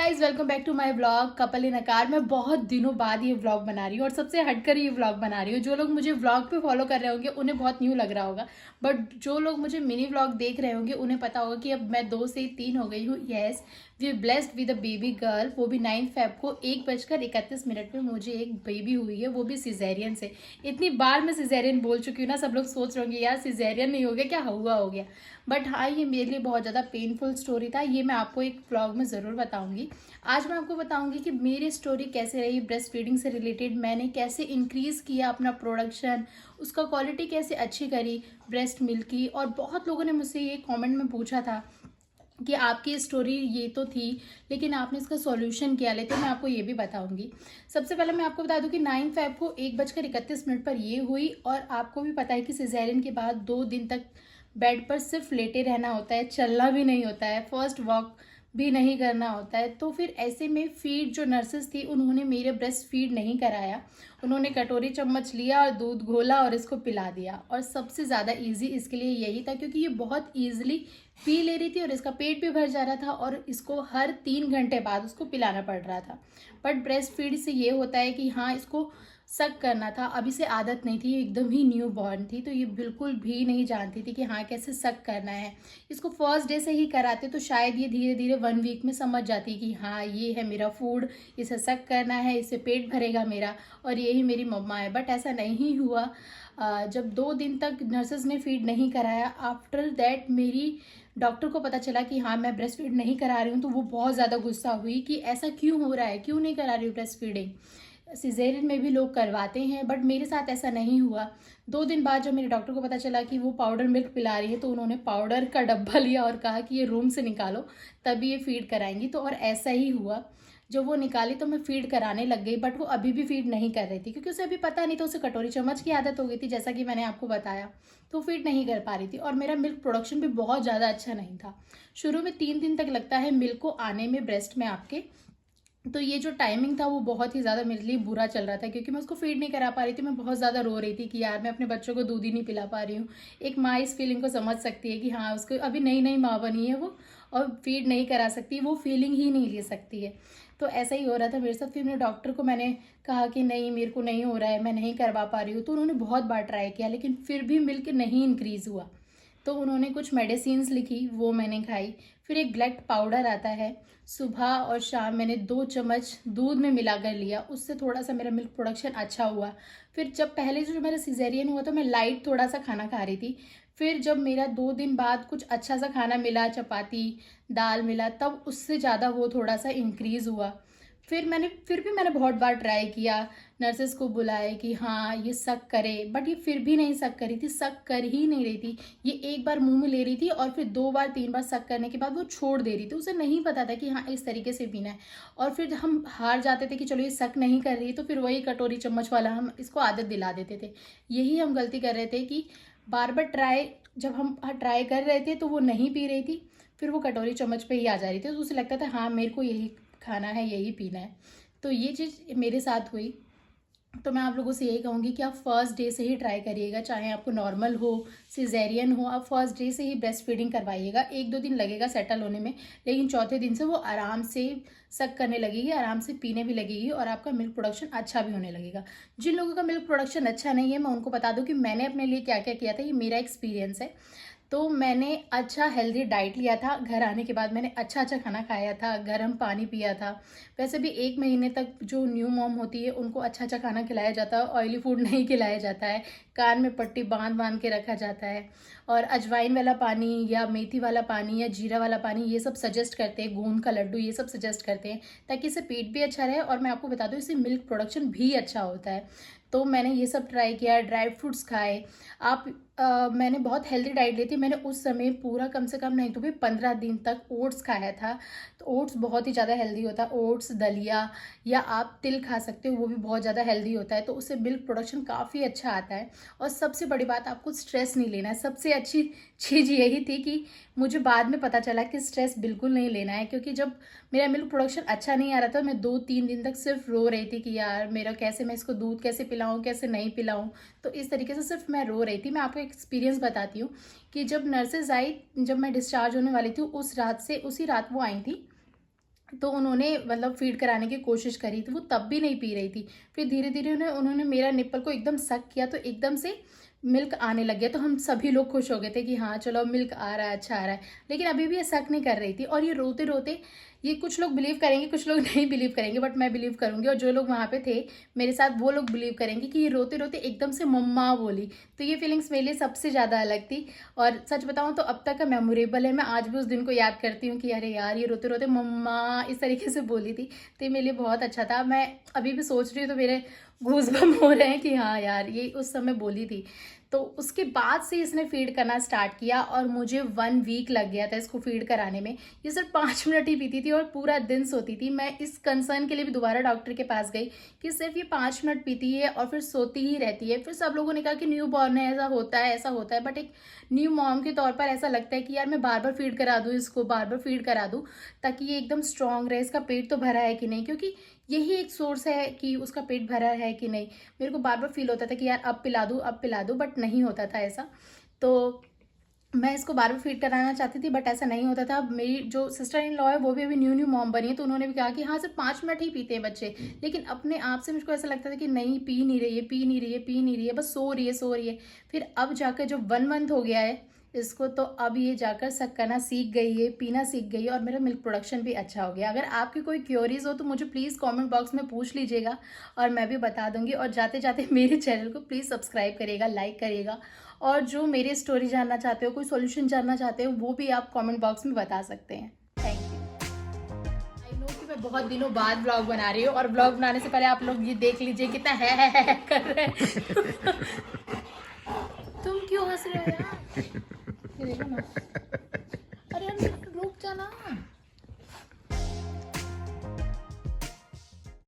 Guys, welcome back to my vlog couple in अकार। मैं बहुत दिनों बाद ये व्लॉग बना रही हूँ और सबसे हटकर ये व्लॉग बना रही हूँ। जो लोग मुझे व्लॉग पे फॉलो कर रहे होंगे उन्हें बहुत न्यू लग रहा होगा, बट जो लोग मुझे मिनी व्लॉग देख रहे होंगे उन्हें पता होगा कि अब मैं 2 से 3 हो गई हूँ। Yes, we blessed with a baby girl. वो भी 9 फेब को 1:31 में मुझे एक बेबी हुई है, वो भी सिजेरियन से। इतनी बार मैं सिजेरियन बोल चुकी हूँ ना, सब लोग सोच रहे होंगे यार सिजेरियन नहीं हो गया क्या, हुआ हो गया। बट हाँ, ये मेरे लिए बहुत ज़्यादा पेनफुल स्टोरी था। ये मैं आपको एक व्लॉग में ज़रूर बताऊंगी। आज मैं आपको बताऊंगी कि मेरी स्टोरी कैसे रही ब्रेस्ट फीडिंग से रिलेटेड, मैंने कैसे इंक्रीज़ किया अपना प्रोडक्शन, उसका क्वालिटी कैसे अच्छी करी ब्रेस्ट मिल्क की। और बहुत लोगों ने मुझसे ये कमेंट में पूछा था कि आपकी स्टोरी ये तो थी लेकिन आपने इसका सॉल्यूशन क्या ले, तो मैं आपको ये भी बताऊंगी। सबसे पहले मैं आपको बता दूं कि 9 फेब को 1:31 पर ये हुई। और आपको भी पता है कि सिजेरियन के बाद 2 दिन तक बेड पर सिर्फ लेटे रहना होता है, चलना भी नहीं होता है, फर्स्ट वॉक भी नहीं करना होता है। तो फिर ऐसे में फीड जो नर्सेस थी उन्होंने मेरे ब्रेस्ट फीड नहीं कराया। उन्होंने कटोरी चम्मच लिया और दूध घोला और इसको पिला दिया। और सबसे ज़्यादा इजी इसके लिए यही था क्योंकि ये बहुत ईजिली पी ले रही थी और इसका पेट भी भर जा रहा था और इसको हर 3 घंटे बाद उसको पिलाना पड़ रहा था। बट ब्रेस्ट फीड से ये होता है कि हाँ, इसको सक करना था। अभी से आदत नहीं थी, ये एकदम ही न्यू बॉर्न थी, तो ये बिल्कुल भी नहीं जानती थी कि हाँ कैसे सक करना है। इसको फर्स्ट डे से ही कराते तो शायद ये धीरे धीरे 1 वीक में समझ जाती कि हाँ ये है मेरा फूड, इसे सक करना है, इससे पेट भरेगा मेरा और यही मेरी मम्मा है। बट ऐसा नहीं हुआ। जब 2 दिन तक नर्सेज ने फीड नहीं कराया, आफ्टर दैट मेरी डॉक्टर को पता चला कि हाँ मैं ब्रेस्ट फीड नहीं करा रही हूँ, तो वो बहुत ज़्यादा गुस्सा हुई कि ऐसा क्यों हो रहा है, क्यों नहीं करा रही हूँ ब्रेस्ट फीडिंग। सिजेरियन में भी लोग करवाते हैं बट मेरे साथ ऐसा नहीं हुआ। 2 दिन बाद जब मेरे डॉक्टर को पता चला कि वो पाउडर मिल्क पिला रही है, तो उन्होंने पाउडर का डब्बा लिया और कहा कि ये रूम से निकालो तभी ये फीड कराएंगी। तो और ऐसा ही हुआ। जब वो निकाली तो मैं फीड कराने लग गई, बट वो अभी भी फीड नहीं कर रही थी क्योंकि उसे अभी पता नहीं था, उसे कटोरी चम्मच की आदत हो गई थी जैसा कि मैंने आपको बताया। तो फीड नहीं कर पा रही थी और मेरा मिल्क प्रोडक्शन भी बहुत ज़्यादा अच्छा नहीं था। शुरू में 3 दिन तक लगता है मिल्क को आने में ब्रेस्ट में आपके। तो ये जो टाइमिंग था वो बहुत ही ज़्यादा मेरे लिए बुरा चल रहा था क्योंकि मैं उसको फीड नहीं करा पा रही थी। मैं बहुत ज़्यादा रो रही थी कि यार मैं अपने बच्चों को दूध ही नहीं पिला पा रही हूँ। एक माँ इस फीलिंग को समझ सकती है कि हाँ उसको अभी नई नई माँ बनी है वो, और फीड नहीं करा सकती, वो फीलिंग ही नहीं ले सकती है। तो ऐसा ही हो रहा था मेरे साथ। फिर मेरे डॉक्टर को मैंने कहा कि नहीं मेरे को नहीं हो रहा है, मैं नहीं करवा पा रही हूँ। तो उन्होंने बहुत बार ट्राई किया लेकिन फिर भी मिल्क नहीं इंक्रीज़ हुआ। तो उन्होंने कुछ मेडिसिन्स लिखी, वो मैंने खाई। फिर एक ब्लैक पाउडर आता है, सुबह और शाम मैंने 2 चम्मच दूध में मिला कर लिया, उससे थोड़ा सा मेरा मिल्क प्रोडक्शन अच्छा हुआ। फिर जब पहले जो मेरा सिजेरियन हुआ तो मैं लाइट थोड़ा सा खाना खा रही थी। फिर जब मेरा 2 दिन बाद कुछ अच्छा सा खाना मिला, चपाती दाल मिला, तब उससे ज़्यादा वो थोड़ा सा इंक्रीज़ हुआ। फिर भी मैंने बहुत बार ट्राई किया, नर्सेस को बुलाए कि हाँ ये सक करे, बट ये फिर भी नहीं सक करी थी, सक कर ही नहीं रही थी। ये एक बार मुंह में ले रही थी और फिर 2 बार 3 बार सक करने के बाद वो छोड़ दे रही थी। उसे नहीं पता था कि हाँ इस तरीके से पीना है। और फिर हम हार जाते थे कि चलो ये सक नहीं कर रही, तो फिर वही कटोरी चम्मच वाला हम इसको आदत दिला देते थे। यही हम गलती कर रहे थे कि बार बार जब हम ट्राई कर रहे थे तो वो नहीं पी रही थी, फिर वो कटोरी चम्मच पे ही आ जा रही थी। तो उसे लगता था हाँ मेरे को यही खाना है, यही पीना है। तो ये चीज़ मेरे साथ हुई। तो मैं आप लोगों से यही कहूँगी कि आप फर्स्ट डे से ही ट्राई करिएगा, चाहे आपको नॉर्मल हो सिजेरियन हो, आप फर्स्ट डे से ही ब्रेस्ट फीडिंग करवाइएगा। 1-2 दिन लगेगा सेटल होने में, लेकिन चौथे दिन से वो आराम से सक करने लगेगी, आराम से पीने भी लगेगी और आपका मिल्क प्रोडक्शन अच्छा भी होने लगेगा। जिन लोगों का मिल्क प्रोडक्शन अच्छा नहीं है, मैं उनको बता दूँ कि मैंने अपने लिए क्या क्या किया था, ये मेरा एक्सपीरियंस है। तो मैंने अच्छा हेल्दी डाइट लिया था, घर आने के बाद मैंने अच्छा अच्छा खाना खाया था, गर्म पानी पिया था। वैसे भी 1 महीने तक जो न्यू मॉम होती है उनको अच्छा अच्छा खाना खिलाया जाता है, ऑयली फूड नहीं खिलाया जाता है, कान में पट्टी बांध बांध के रखा जाता है। और अजवाइन वाला पानी या मेथी वाला पानी या जीरा वाला पानी ये सब सजेस्ट करते हैं, गोंद का लड्डू ये सब सजेस्ट करते हैं ताकि इससे पेट भी अच्छा रहे। और मैं आपको बता दूँ इससे मिल्क प्रोडक्शन भी अच्छा होता है। तो मैंने ये सब ट्राई किया, ड्राई फ्रूट्स खाए। आप मैंने बहुत हेल्दी डाइट ली थी। मैंने उस समय पूरा कम से कम नहीं तो भी 15 दिन तक ओट्स खाया था। तो ओट्स बहुत ही ज़्यादा हेल्दी होता है, ओट्स दलिया, या आप तिल खा सकते हो, वो भी बहुत ज़्यादा हेल्दी होता है। तो उससे मिल्क प्रोडक्शन काफ़ी अच्छा आता है। और सबसे बड़ी बात, आपको स्ट्रेस नहीं लेना है। सबसे अच्छी चीज़ यही थी कि मुझे बाद में पता चला कि स्ट्रेस बिल्कुल नहीं लेना है, क्योंकि जब मेरा मिल्क प्रोडक्शन अच्छा नहीं आ रहा था, मैं 2-3 दिन तक सिर्फ रो रही थी कि यार मेरा कैसे, मैं इसको दूध कैसे पिलाऊँ, कैसे नहीं पिलाऊँ। तो इस तरीके से सिर्फ मैं रो रही थी। मैं आपको एक्सपीरियंस बताती हूँ कि जब नर्सेज आई, जब मैं डिस्चार्ज होने वाली थी, उसी रात वो आई थी। तो उन्होंने मतलब फ़ीड कराने की कोशिश करी, तो वो तब भी नहीं पी रही थी। फिर धीरे-धीरे उन्होंने मेरा निप्पल को एकदम सक किया, तो एकदम से मिल्क आने लग गया। तो हम सभी लोग खुश हो गए थे कि हाँ, चलो मिल्क आ रहा है, अच्छा आ रहा है। लेकिन अभी भी ये सक नहीं कर रही थी, और ये रोते-रोते, ये कुछ लोग बिलीव करेंगे, कुछ लोग नहीं बिलीव करेंगे, बट मैं बिलीव करूँगी, और जो लोग वहाँ पे थे मेरे साथ वो लोग बिलीव करेंगे कि ये रोते-रोते एकदम से मम्मा बोली। तो ये फीलिंग्स मेरे लिए सबसे ज़्यादा अलग थी, और सच बताऊँ तो अब तक का मेमोरेबल है। मैं आज भी उस दिन को याद करती हूँ कि अरे यार, ये रोते-रोते मम्मा इस तरीके से बोली थी। तो ये मेरे लिए बहुत अच्छा था। मैं अभी भी सोच रही हूँ तो मेरे गूज़बम्प हो रहे हैं कि हाँ यार, ये उस समय बोली थी। तो उसके बाद से इसने फ़ीड करना स्टार्ट किया, और मुझे 1 वीक लग गया था इसको फ़ीड कराने में। ये सिर्फ 5 मिनट ही पीती थी और पूरा दिन सोती थी। मैं इस कंसर्न के लिए भी दोबारा डॉक्टर के पास गई कि सिर्फ ये 5 मिनट पीती है और फिर सोती ही रहती है। फिर सब लोगों ने कहा कि न्यू बॉर्न है, ऐसा होता है, ऐसा होता है। बट एक न्यू मॉम के तौर पर ऐसा लगता है कि यार मैं बार-बार फ़ीड करा दूँ इसको, बार-बार फ़ीड करा दूँ, ताकि ये एकदम स्ट्रॉन्ग रहे। इसका पेट तो भरा है कि नहीं, क्योंकि यही एक सोर्स है कि उसका पेट भरा है कि नहीं। मेरे को बार-बार फ़ील होता था कि यार अब पिला दूँ, अब पिला दूँ, बट नहीं होता था ऐसा। तो मैं इसको बार-बार फ़ीड कराना चाहती थी, बट ऐसा नहीं होता था। मेरी जो सिस्टर इन लॉ है वो भी अभी न्यू मॉम बनी है, तो उन्होंने भी कहा कि हाँ, सिर्फ 5 मिनट ही पीते हैं बच्चे। लेकिन अपने आप से मुझको ऐसा लगता था कि नहीं, पी नहीं रही है, पी नहीं रही है, पी नहीं रही है, बस सो रही है, सो रही है। फिर अब जाकर जब 1 मंथ हो गया है इसको, तो अब ये जाकर सक करना सीख गई है, पीना सीख गई है, और मेरा मिल्क प्रोडक्शन भी अच्छा हो गया। अगर आपकी कोई क्यूरीज़ हो तो मुझे प्लीज़ कमेंट बॉक्स में पूछ लीजिएगा, और मैं भी बता दूँगी। और जाते-जाते मेरे चैनल को प्लीज़ सब्सक्राइब करिएगा, लाइक करिएगा, और जो मेरी स्टोरी जानना चाहते हो, कोई सॉल्यूशन जानना चाहते हो, वो भी आप कमेंट बॉक्स में बता सकते हैं। Thank you. आई नो कि मैं बहुत दिनों बाद व्लॉग बना रही हूँ, और व्लॉग बनाने से पहले आप लोग ये देख लीजिए कितना है कर रहे हैं। तुम क्यों हँस रहे हो यार? ये देखो ना।